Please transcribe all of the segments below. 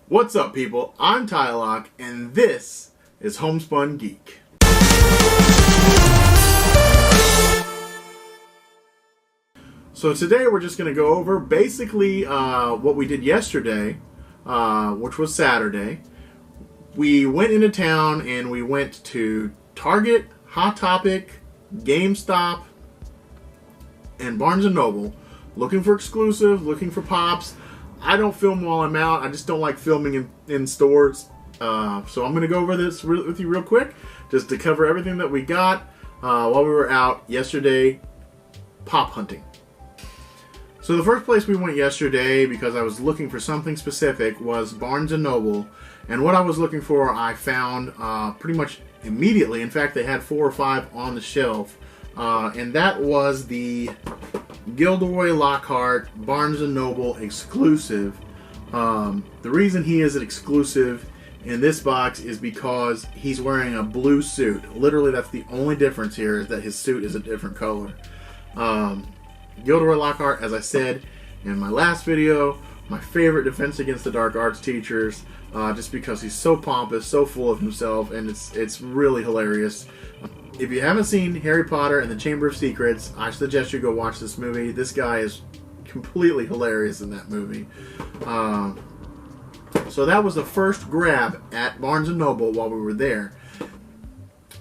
What's up, people? I'm Tylock, and this is Homespun Geek. So today we're just going to go over basically what we did yesterday, which was Saturday. We went into town and we went to Target, Hot Topic, GameStop, and Barnes & Noble, looking for exclusive, looking for pops. I don't film while I'm out. I just don't like filming in stores. So I'm going to go over this with you real quick, just to cover everything that we got while we were out yesterday pop hunting. So the first place we went yesterday, because I was looking for something specific, was Barnes & Noble. And what I was looking for, I found pretty much immediately. In fact, they had 4 or 5 on the shelf. And that was the Gilderoy Lockhart Barnes & Noble exclusive. The reason he is an exclusive in this box is because he's wearing a blue suit. Literally, that's the only difference here, is that his suit is a different color. Gilderoy Lockhart, as I said in my last video, my favorite Defense Against the Dark Arts teachers, just because he's so pompous, so full of himself, and it's really hilarious. If you haven't seen Harry Potter and the Chamber of Secrets, I suggest you go watch this movie. This guy is completely hilarious in that movie. So that was the first grab at Barnes & Noble while we were there.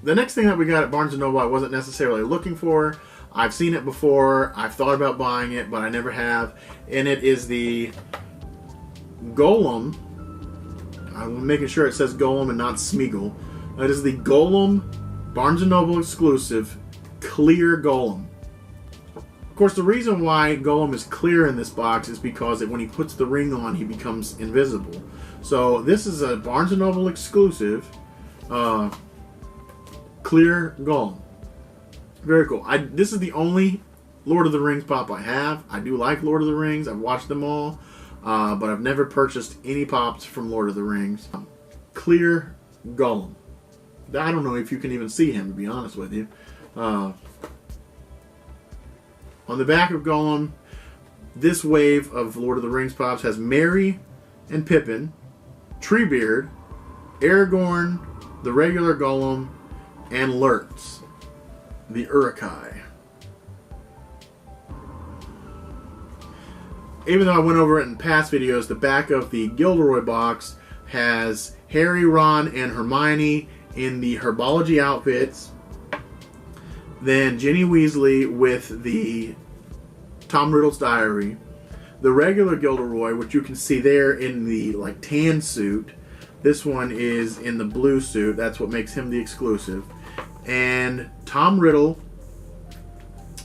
The next thing that we got at Barnes & Noble I wasn't necessarily looking for. I've seen it before. I've thought about buying it, but I never have. And it is the Golem. I'm making sure it says Golem and not Smeagol. It is the Golem Barnes & Noble exclusive clear Golem. Of course, the reason why Golem is clear in this box is because when he puts the ring on, he becomes invisible. So this is a Barnes & Noble exclusive clear Golem. Very cool. This is the only Lord of the Rings pop I have. I do like Lord of the Rings. I've watched them all. But I've never purchased any pops from Lord of the Rings. Clear Golem. I don't know if you can even see him, to be honest with you. On the back of Golem, this wave of Lord of the Rings pops has Merry and Pippin, Treebeard, Aragorn, the regular Golem, and Lurtz, the Uruk-hai. Even though I went over it in past videos, the back of the Gilderoy box has Harry, Ron, and Hermione in the herbology outfits. Then Ginny Weasley with the Tom Riddle's diary. The regular Gilderoy, which you can see there in the tan suit. This one is in the blue suit. That's what makes him the exclusive. And Tom Riddle.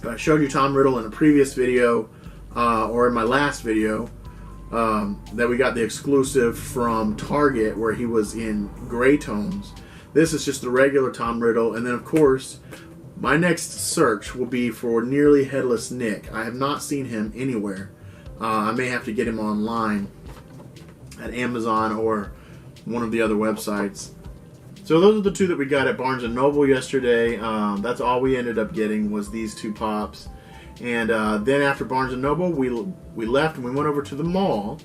I showed you Tom Riddle in a previous video, or in my last video, that we got the exclusive from Target, where he was in gray tones. This is just the regular Tom Riddle. And then, of course, my next search will be for Nearly Headless Nick. I have not seen him anywhere. I may have to get him online at Amazon or one of the other websites. So those are the two that we got at Barnes & Noble yesterday. That's all we ended up getting was these 2 pops. And then after Barnes & Noble, we left and we went over to the mall.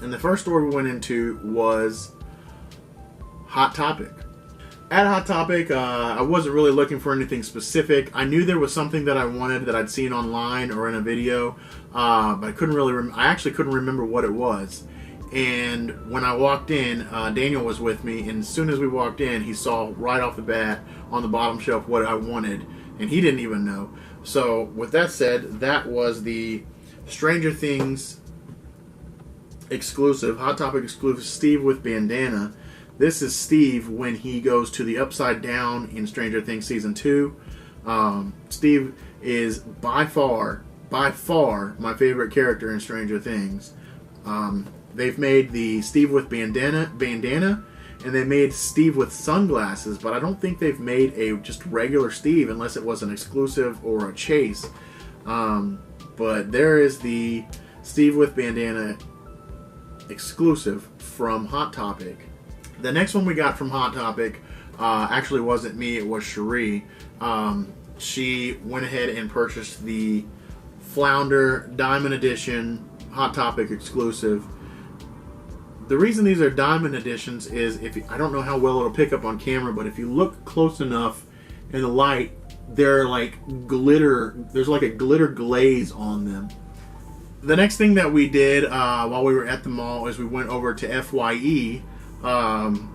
And the first store we went into was Hot Topic. At Hot Topic, I wasn't really looking for anything specific. I knew there was something that I wanted that I'd seen online or in a video, but I couldn't really. I actually couldn't remember what it was. And when I walked in, Daniel was with me, and as soon as we walked in, he saw right off the bat on the bottom shelf what I wanted, and he didn't even know. So, with that said, that was the Stranger Things exclusive, Hot Topic exclusive, Steve with bandana. This is Steve when he goes to the Upside Down in Stranger Things Season 2. Steve is by far my favorite character in Stranger Things. They've made the Steve with bandana, and they made Steve with sunglasses, but I don't think they've made a just regular Steve unless it was an exclusive or a chase. But there is the Steve with bandana exclusive from Hot Topic. The next one we got from Hot Topic actually wasn't me, it was Cherie. She went ahead and purchased the Flounder Diamond Edition Hot Topic exclusive. The reason these are diamond editions is I don't know how well it'll pick up on camera, but if you look close enough in the light, they're like glitter. There's like a glitter glaze on them. The next thing that we did while we were at the mall is we went over to FYE.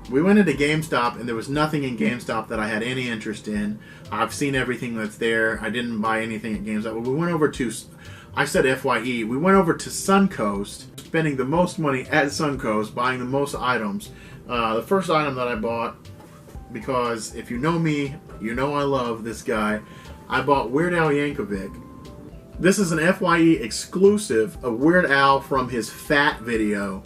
We went into GameStop, and there was nothing in GameStop that I had any interest in. I've seen everything that's there. I didn't buy anything at GameStop. But we went over to, I said FYE, we went over to Suncoast, spending the most money at Suncoast, buying the most items. The first item that I bought, because if you know me, you know I love this guy, I bought Weird Al Yankovic. This is an FYE exclusive of Weird Al from his Fat video,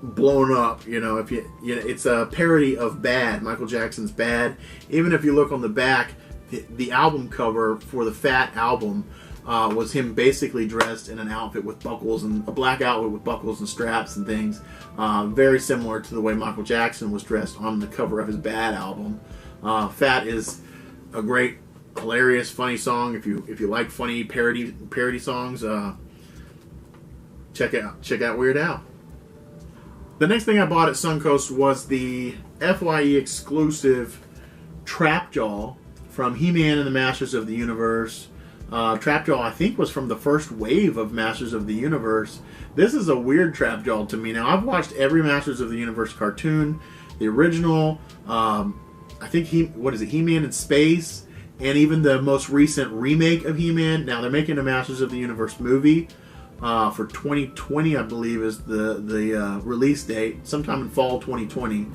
blown up. You know, it's a parody of Bad, Michael Jackson's Bad. Even if you look on the back, the album cover for the Fat album was him basically dressed in an outfit with buckles, and a black outfit with buckles and straps and things, very similar to the way Michael Jackson was dressed on the cover of his Bad album. Fat is a great, hilarious, funny song. If you like funny parody songs, check out Weird Al. The next thing I bought at Suncoast was the FYE exclusive Trapjaw from He-Man and the Masters of the Universe. Trapjaw, I think, was from the first wave of Masters of the Universe. This is a weird Trapjaw to me. Now, I've watched every Masters of the Universe cartoon, the original, I think He-Man in Space, and even the most recent remake of He-Man. Now, they're making a Masters of the Universe movie for 2020, I believe, is the release date, sometime in fall 2020.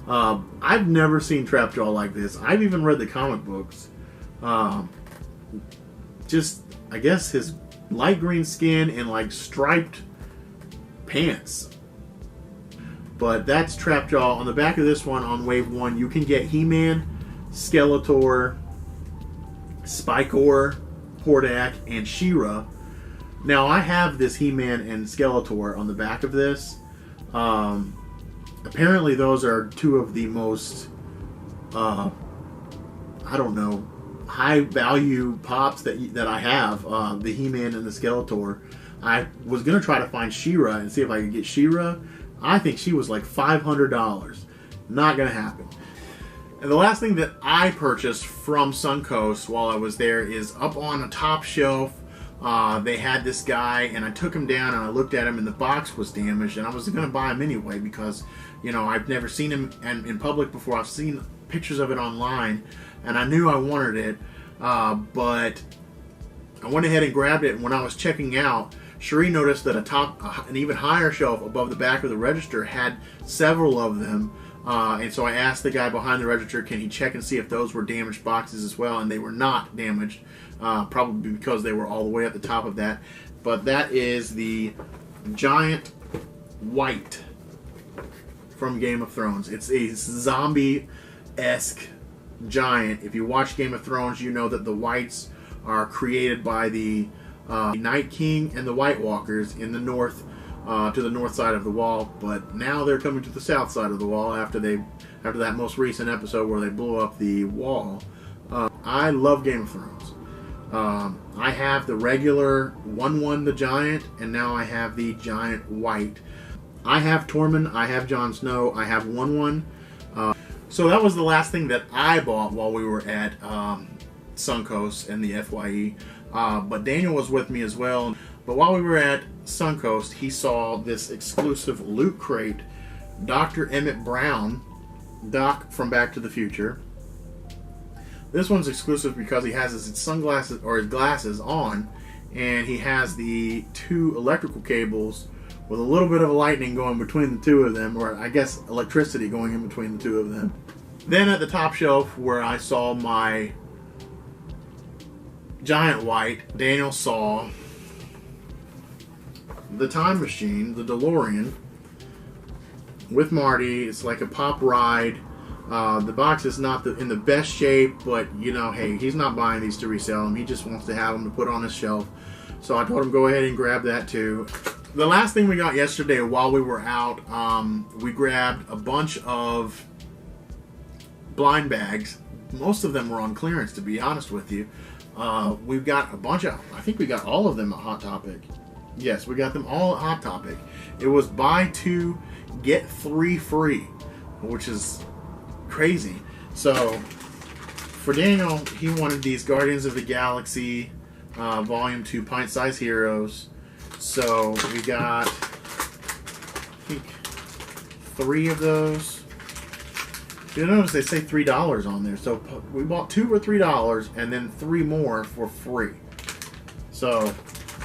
I've never seen Trapjaw like this. I've even read the comic books. Just, I guess, his light green skin and like striped pants. But that's Trapjaw. On the back of this one, on Wave 1, you can get He-Man, Skeletor, Spikor, Hordak, and She-Ra. Now, I have this He-Man and Skeletor on the back of this. Apparently, those are two of the most, I don't know, high-value pops that I have. The He-Man and the Skeletor. I was going to try to find She-Ra and see if I could get She-Ra. I think she was like $500. Not going to happen. And the last thing that I purchased from Suncoast while I was there is up on a top shelf. They had this guy, and I took him down and I looked at him, and the box was damaged, and I was going to buy him anyway because, you know, I've never seen him in public before. I've seen pictures of it online, and I knew I wanted it, but I went ahead and grabbed it, and when I was checking out, Cherie noticed that an even higher shelf above the back of the register had several of them. And so I asked the guy behind the register, can he check and see if those were damaged boxes as well, and they were not damaged, probably because they were all the way at the top of that. But that is the giant white from Game of Thrones. It's a zombie-esque giant. If you watch Game of Thrones, you know that the whites are created by the Night King and the White Walkers in the north, to the north side of the wall, but now they're coming to the south side of the wall after that most recent episode where they blew up the wall. I love Game of Thrones. I have the regular 1/1 the giant, and now I have the giant white. I have Tormund, I have Jon Snow, I have 1/1. So that was the last thing that I bought while we were at Suncoast and the FYE. But Daniel was with me as well. But while we were at Suncoast, he saw this exclusive Loot Crate, Dr. Emmett Brown, Doc from Back to the Future. This one's exclusive because he has his sunglasses or his glasses on, and he has the two electrical cables with a little bit of lightning going between the two of them, or I guess electricity going in between the two of them. Then at the top shelf where I saw my giant white, Daniel saw the Time Machine, the DeLorean, with Marty. It's like a pop ride. The box is not in the best shape, but, you know, hey, he's not buying these to resell them. He just wants to have them to put on his shelf. So I told him go ahead and grab that too. The last thing we got yesterday while we were out, we grabbed a bunch of blind bags. Most of them were on clearance, to be honest with you. We've got a bunch of, I think we got all of them at Hot Topic. Yes, we got them all at Hot Topic. It was buy 2, get 3 free, which is crazy. So, for Daniel, he wanted these Guardians of the Galaxy Volume 2 Pint-Sized Heroes. So, we got, I think, 3 of those. You'll notice they say $3 on there. So, we bought 2 for $3 and then 3 more for free. So,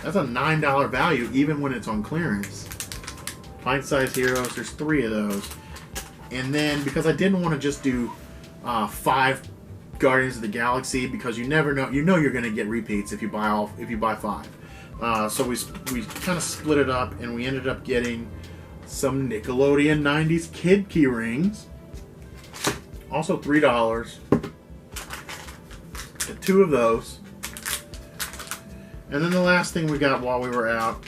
that's a $9 value even when it's on clearance. Pint-Sized Heroes, there's 3 of those. And then, because I didn't want to just do 5 Guardians of the Galaxy, because you never know, you know you're going to get repeats if you buy 5. So we kind of split it up, and we ended up getting some Nickelodeon 90s kid key rings. Also $3. Get 2 of those. And then the last thing we got while we were out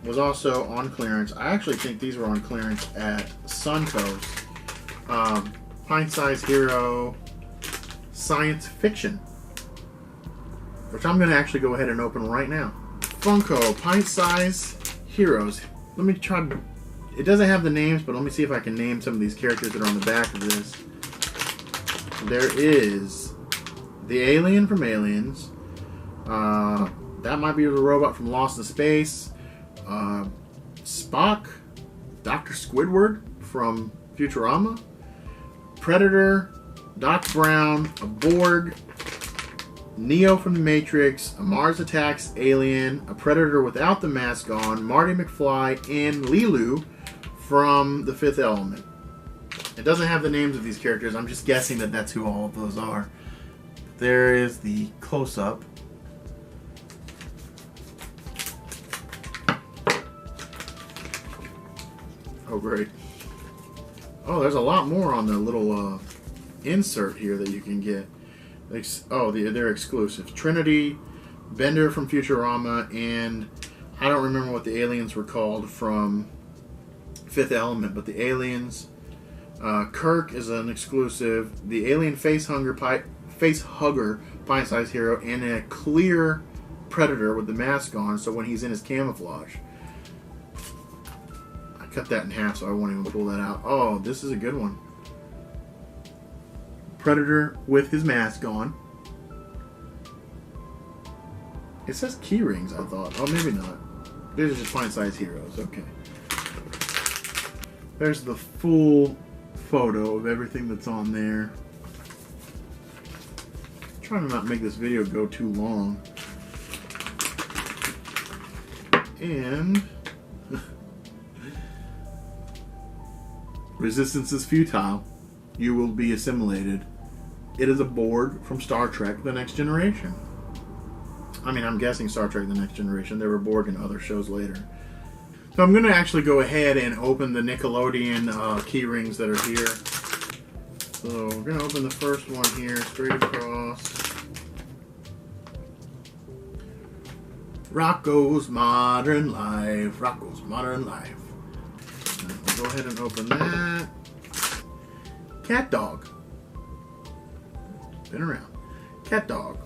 was also on clearance. I actually think these were on clearance at Suncoast. Pint-Sized Hero Science Fiction, which I'm going to actually go ahead and open right now. Funko Pint-Sized Heroes. Let me try. It doesn't have the names, but let me see if I can name some of these characters that are on the back of this. There is the alien from Aliens. That might be the robot from Lost in Space. Spock, Dr. Squidward from Futurama, Predator, Doc Brown, a Borg, Neo from the Matrix, a Mars Attacks alien, a Predator without the mask on, Marty McFly, and Lilu from The Fifth Element. It doesn't have the names of these characters. I'm just guessing that that's who all of those are. There is the close-up. Oh, great. Oh, there's a lot more on the little insert here that you can get. Oh, they're exclusive. Trinity, Bender from Futurama, and I don't remember what the aliens were called from Fifth Element, but the aliens. Kirk is an exclusive. The alien face hugger pint-sized hero, and a clear Predator with the mask on, so when he's in his camouflage. I cut that in half, so I won't even pull that out. Oh, this is a good one. Predator with his mask on. It says key rings, I thought. Oh, maybe not. These are just pint-sized heroes. Okay. There's the full photo of everything that's on there. I'm trying to not make this video go too long. And resistance is futile. You will be assimilated. It is a Borg from Star Trek The Next Generation. I mean, I'm guessing Star Trek The Next Generation. There were Borg in other shows later. So I'm going to actually go ahead and open the Nickelodeon key rings that are here. So we're going to open the first one here, straight across. Rocko's Modern Life. Rocko's Modern Life. We'll go ahead and open that. Cat Dog. Been around. Cat Dog.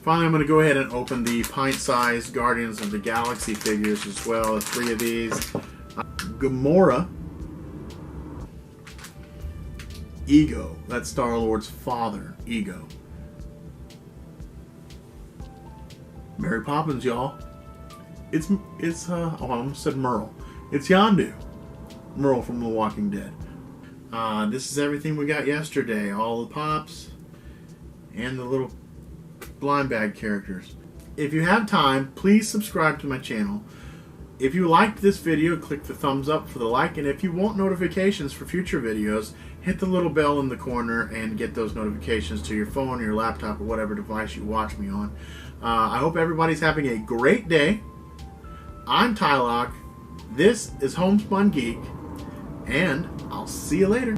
Finally, I'm going to go ahead and open the pint-sized Guardians of the Galaxy figures as well. 3 of these. Gamora. Ego. That's Star-Lord's father. Ego. Mary Poppins, y'all. I almost said Merle. It's Yondu. Merle from The Walking Dead. This is everything we got yesterday. All the pops and the little blind bag characters. If you have time, please subscribe to my channel. If you liked this video, click the thumbs up for the like, and if you want notifications for future videos, hit the little bell in the corner and get those notifications to your phone or your laptop or whatever device you watch me on. I hope everybody's having a great day. I'm Tylock. This is Homespun Geek, and I'll see you later.